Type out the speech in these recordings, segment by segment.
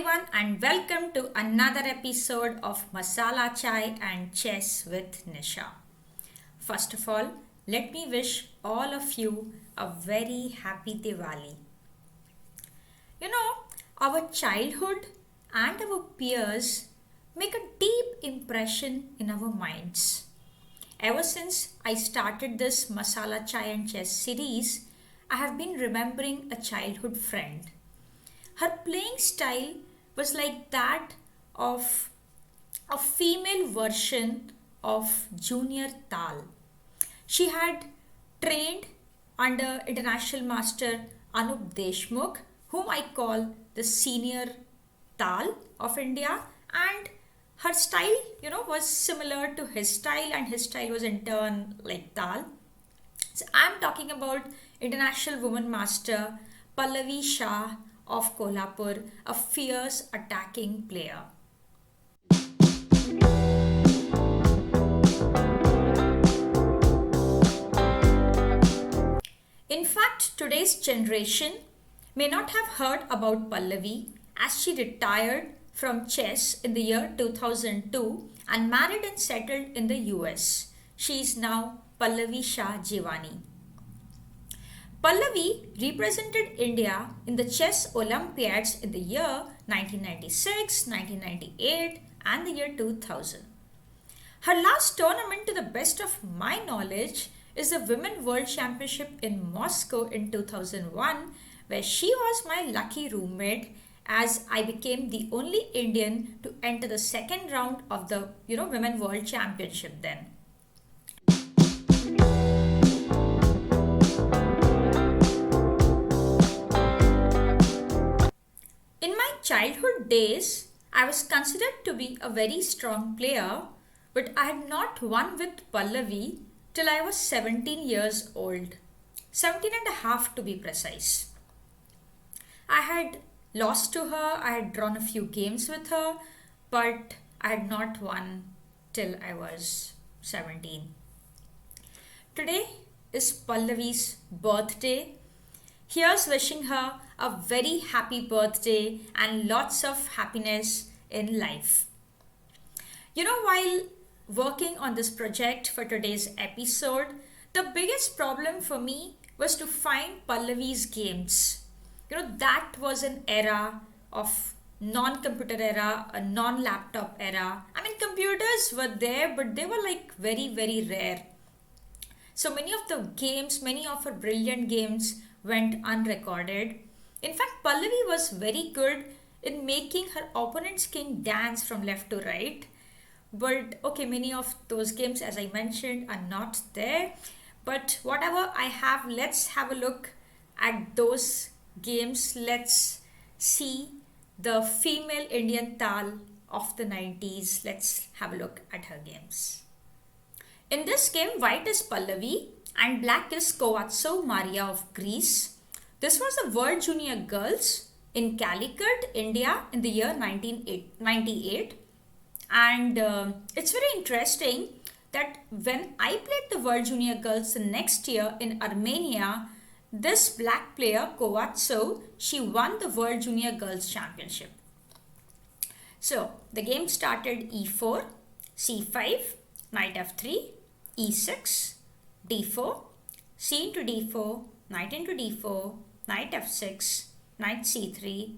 everyone and welcome to another episode of Masala Chai and Chess with Nisha. First of all, let me wish all of you a very happy Diwali. You know, our childhood and our peers make a deep impression in our minds. Ever since I started this Masala Chai and Chess series, I have been remembering a childhood friend. Her playing style was like that of a female version of Junior Tal. She had trained under International Master Anup Deshmukh, whom I call the senior Tal of India, and her style, was similar to his style, and his style was in turn like Tal. So I'm talking about International Woman Master Pallavi Shah of Kolhapur, a fierce attacking player. In fact, today's generation may not have heard about Pallavi as she retired from chess in the year 2002 and married and settled in the US. She is now Pallavi Shah Jivani. Pallavi represented India in the Chess Olympiads in the year 1996, 1998 and the year 2000. Her last tournament, to the best of my knowledge, is the Women World Championship in Moscow in 2001, where she was my lucky roommate as I became the only Indian to enter the second round of the Women World Championship then. In my childhood days, I was considered to be a very strong player, but I had not won with Pallavi till I was 17 years old. 17 and a half to be precise. I had lost to her, I had drawn a few games with her, but I had not won till I was 17. Today is Pallavi's birthday. Here's wishing her a very happy birthday and lots of happiness in life. While working on this project for today's episode, the biggest problem for me was to find Pallavi's games. That was an era of non-computer era, a non-laptop era. I mean, computers were there, but they were like very, very rare. So many of the games, many of her brilliant games went unrecorded. In fact, Pallavi was very good in making her opponent's king dance from left to right. But okay, many of those games, as I mentioned, are not there. But whatever I have, let's have a look at those games. Let's see the female Indian Tal of the 90s. Let's have a look at her games. In this game, white is Pallavi and black is Kovatso Maria of Greece. This was the World Junior Girls in Calicut, India in the year 1998. And it's very interesting that when I played the World Junior Girls the next year in Armenia, this black player, Kovatso, she won the World Junior Girls Championship. So the game started e4, c5, knight f3, e6, d4, c into d4, knight into d4, knight f6, knight c3,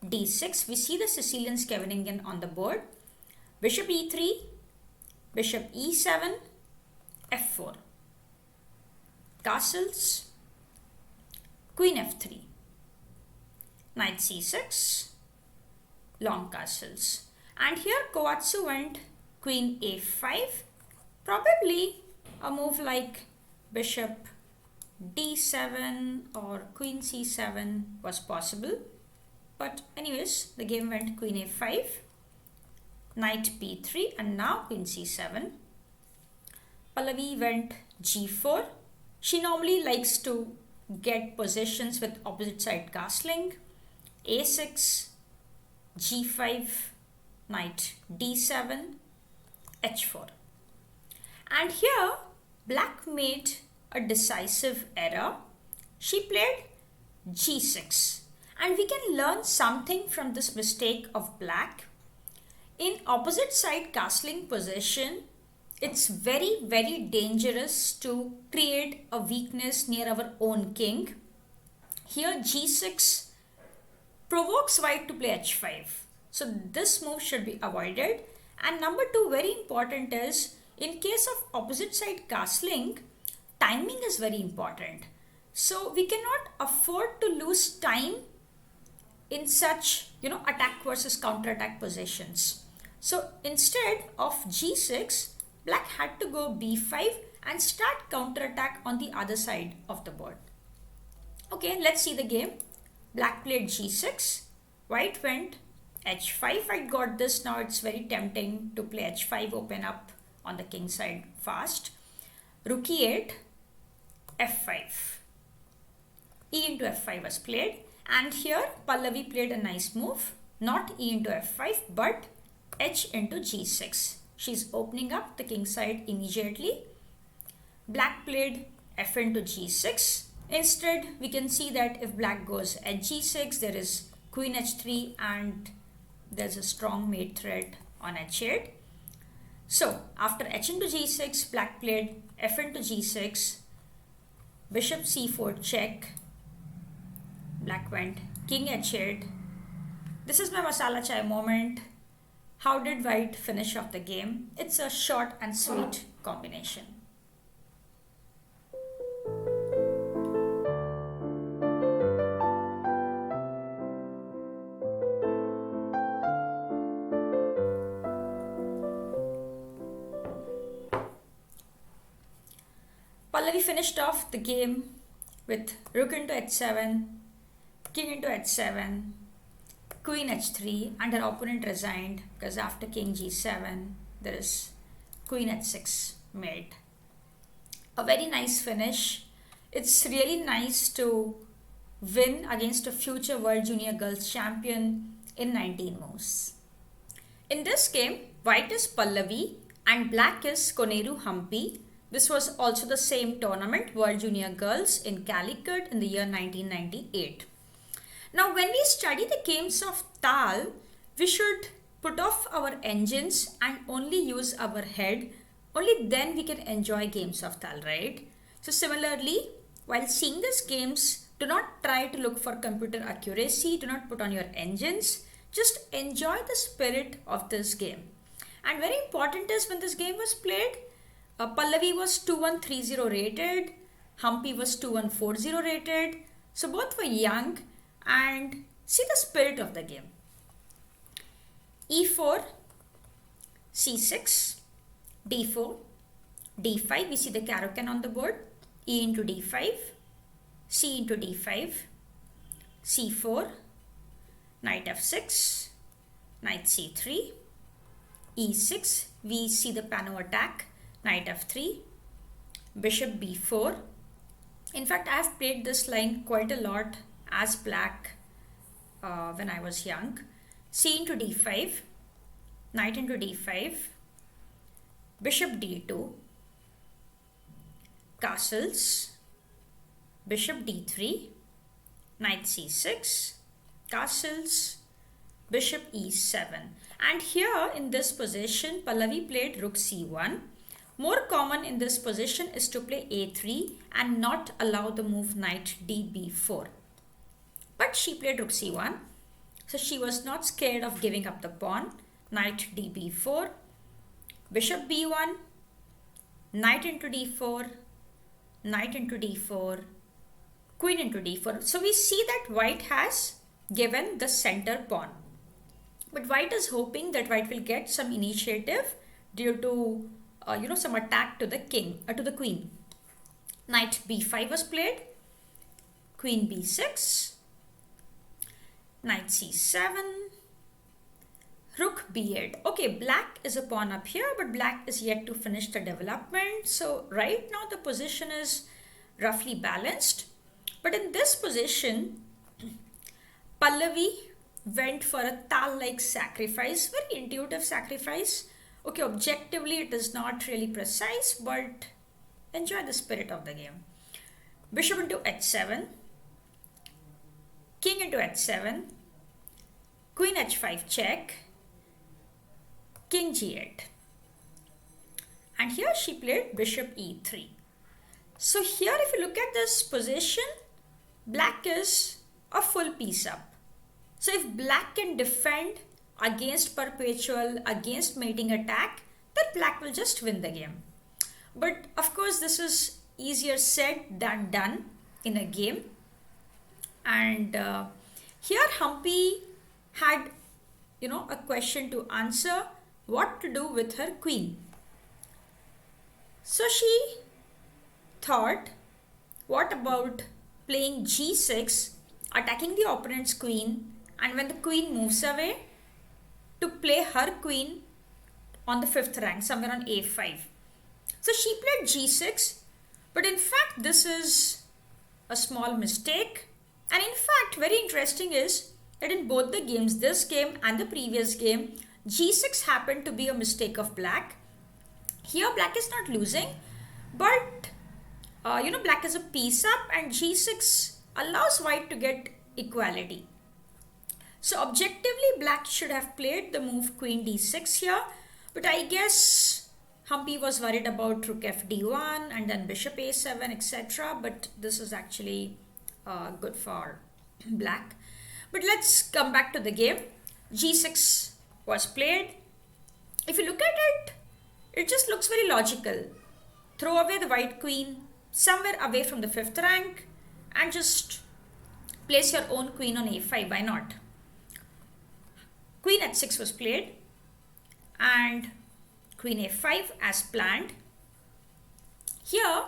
d6. We see the Sicilian Scheveningen on the board. Bishop e3, bishop e7, f4. Castles, queen f3, knight c6, long castles. And here Kovatsu went queen a5, probably a move like bishop d7 or queen c7 was possible. But anyways, the game went queen a5, knight b3 and now queen c7. Pallavi went g4. She normally likes to get positions with opposite side castling. a6, g5, knight d7, h4. And here black made a decisive error. She played g6 And we can learn something from this mistake of black. In opposite side castling position, it's very, very dangerous to create a weakness near our own king. Here g6 provokes white to play h5. So this move should be avoided. And number two, very important, is in case of opposite side castling, timing is very important. So we cannot afford to lose time in such, attack versus counter-attack positions. So instead of g6, black had to go b5 and start counter-attack on the other side of the board. Okay, let's see the game. Black played g6, white went h5. I got this. Now it's very tempting to play h5, open up on the king side fast. Rook e8, f5. E into f5 was played. And here Pallavi played a nice move. Not e into f5 but h into g6. She's opening up the king side immediately. Black played f into g6. Instead, we can see that if black goes at g6, there is queen h3 and there's a strong mate threat on h8. So, after h into g6, black played f into g6, bishop c4 check, black went king h8. This is my masala chai moment. How did white finish off the game? It's a short and sweet combination. Pallavi finished off the game with rook into h7, king into h7, queen h3, and her opponent resigned because after king g7 there is queen h6 mate. A very nice finish. It's really nice to win against a future World Junior Girls Champion in 19 moves. In this game, white is Pallavi and black is Koneru Hampi. This was also the same tournament, World Junior Girls in Calicut in the year 1998. Now, when we study the games of Tal, we should put off our engines and only use our head. Only then we can enjoy games of Tal, right? So similarly, while seeing these games, do not try to look for computer accuracy. Do not put on your engines. Just enjoy the spirit of this game. And very important is when this game was played, Pallavi was 2130 rated, Hampi was 2140 rated. So both were young and see the spirit of the game. E4, C6, D4, D5. We see the Caro-Kann on the board. E into D5, C into D5, C4, knight F6, knight C3, E6. We see the Pano attack. Knight f3, bishop b4. In fact, I have played this line quite a lot as black when I was young. C into d5, knight into d5, bishop d2, castles, bishop d3, knight c6, castles, bishop e7. And here in this position, Pallavi played rook c1. More common in this position is to play a3 and not allow the move knight db4. But she played rook c1. So she was not scared of giving up the pawn. Knight db4, bishop b1, knight into d4, knight into d4, queen into d4. So we see that white has given the center pawn. But white is hoping that white will get some initiative due to some attack to the to the queen. Knight b5 was played, queen b6, knight c7, rook b8. Okay, black is a pawn up here, but black is yet to finish the development. So right now the position is roughly balanced. But in this position, Pallavi went for a Tal-like sacrifice, very intuitive sacrifice. Okay, objectively it is not really precise, but enjoy the spirit of the game. Bishop into h7, king into h7, queen h5 check, king g8. And here she played bishop e3. So here if you look at this position, black is a full piece up. So if black can defend against perpetual, against mating attack, then black will just win the game. But of course this is easier said than done in a game. And here Humpy had a question to answer, what to do with her queen. So she thought, what about playing g6, attacking the opponent's queen, and when the queen moves away, to play her queen on the 5th rank, somewhere on a5. So she played g6, but in fact this is a small mistake. And in fact, very interesting is that in both the games, this game and the previous game, g6 happened to be a mistake of black. Here black is not losing, but black is a piece up and g6 allows white to get equality. So objectively black should have played the move queen d6 here, but I guess Humpy was worried about rook fd1 and then bishop a7, etc. But this is actually good for black. But let's come back to the game. g6 was played. If you look at it, it just looks very logical. Throw away the white queen somewhere away from the 5th rank and just place your own queen on a5. Why not? Queen h6 was played and queen a5 as planned. Here,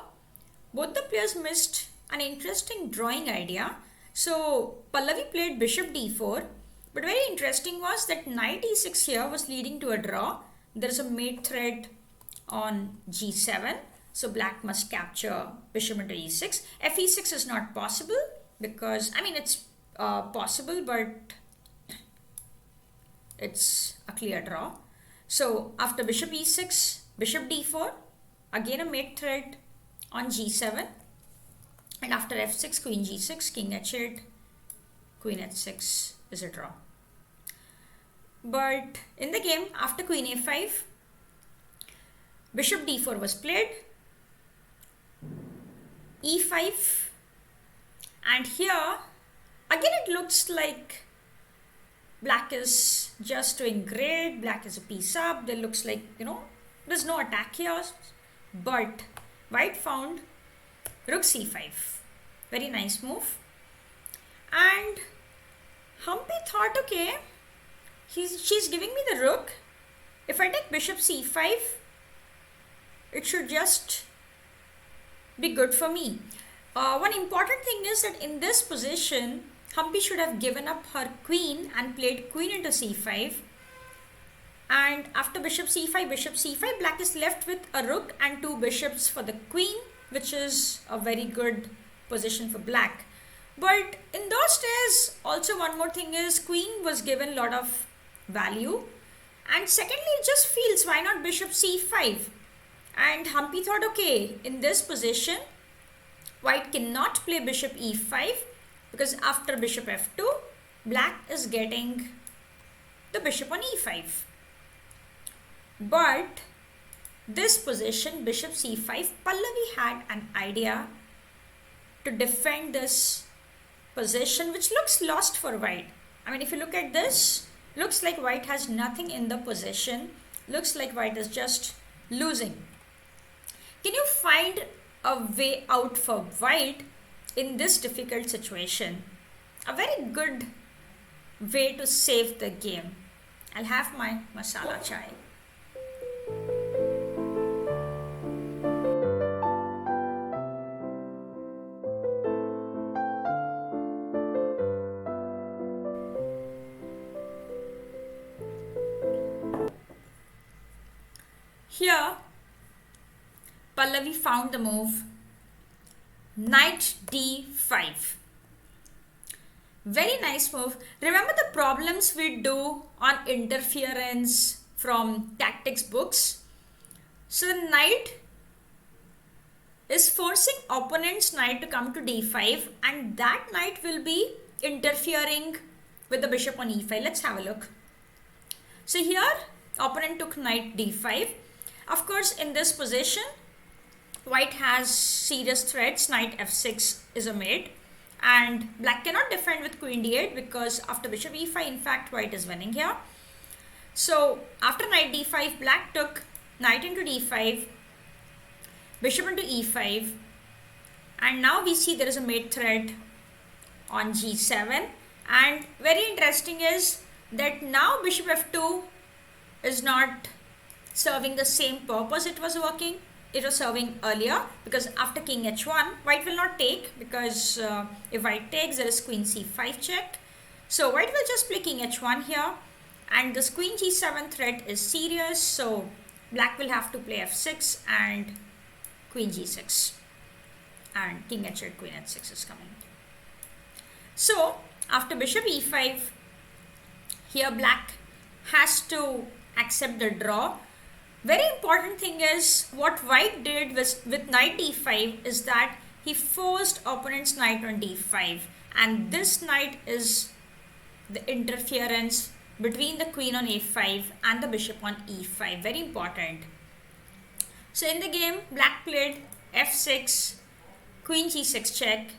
both the players missed an interesting drawing idea. So Pallavi played bishop d4, but very interesting was that knight e6 here was leading to a draw. There is a mate threat on g7, so black must capture bishop into e6. fe6 is not possible because, it's possible, but it's a clear draw. So after bishop e6, bishop d4, again a mate threat on g7, and after f6, queen g6, king h8, queen h6 is a draw. But in the game, after queen a5, bishop d4 was played, e5, and here again it looks like black is just doing great, black is a piece up, there looks like, there's no attack here, but white found rook c5, very nice move, and Humpy thought, okay, she's giving me the rook, if I take bishop c5, it should just be good for me. One important thing is that in this position, Humpy should have given up her queen and played queen into c5. And after bishop c5, black is left with a rook and 2 bishops for the queen, which is a very good position for black. But in those days, also one more thing is queen was given a lot of value. And secondly, it just feels, why not bishop c5? And Humpy thought, okay, in this position, white cannot play bishop e5 because after bishop f2, black is getting the bishop on e5. But this position, bishop c5, Pallavi had an idea to defend this position, which looks lost for white. If you look at this, looks like white has nothing in the position. Looks like white is just losing. Can you find a way out for white in this difficult situation? A very good way to save the game. I'll have my masala chai. Here, Pallavi found the move knight d5. Very nice move. Remember the problems we do on interference from tactics books? So the knight is forcing opponent's knight to come to d5, and that knight will be interfering with the bishop on e5. Let's have a look. So here, opponent took knight d5. Of course, in this position, white has serious threats. Knight f6 is a mate. And black cannot defend with queen d8 because after bishop e5, in fact, white is winning here. So after knight d5, black took knight into d5, bishop into e5. And now we see there is a mate threat on g7. And very interesting is that now bishop f2 is not serving the same purpose it was working. It was serving earlier because after king h1, white will not take because if white takes, there is queen c5 check. So white will just play king h1 here, and this queen g7 threat is serious. So black will have to play f6 and queen g6, and king h8, queen h6 is coming. So after bishop e5, here black has to accept the draw. Very important thing is what white did with knight d5 is that he forced opponent's knight on d5, and this knight is the interference between the queen on a5 and the bishop on e5. Very important. So in the game, black played f6, queen g6 check,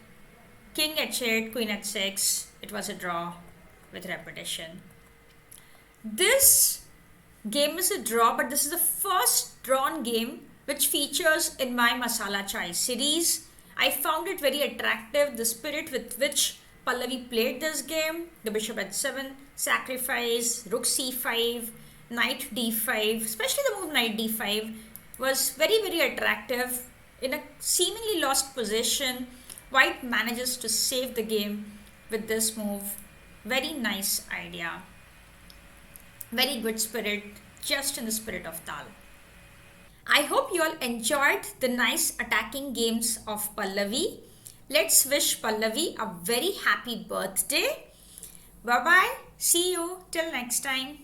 king h8, queen h6. It was a draw with repetition. This game is a draw, but this is the first drawn game which features in my Masala Chai series. I found it very attractive, the spirit with which Pallavi played this game. The bishop h7, sacrifice, rook c5, knight d5, especially the move knight d5 was very, very attractive. In a seemingly lost position, white manages to save the game with this move. Very nice idea. Very good spirit, just in the spirit of Tal. I hope you all enjoyed the nice attacking games of Pallavi. Let's wish Pallavi a very happy birthday. Bye-bye. See you till next time.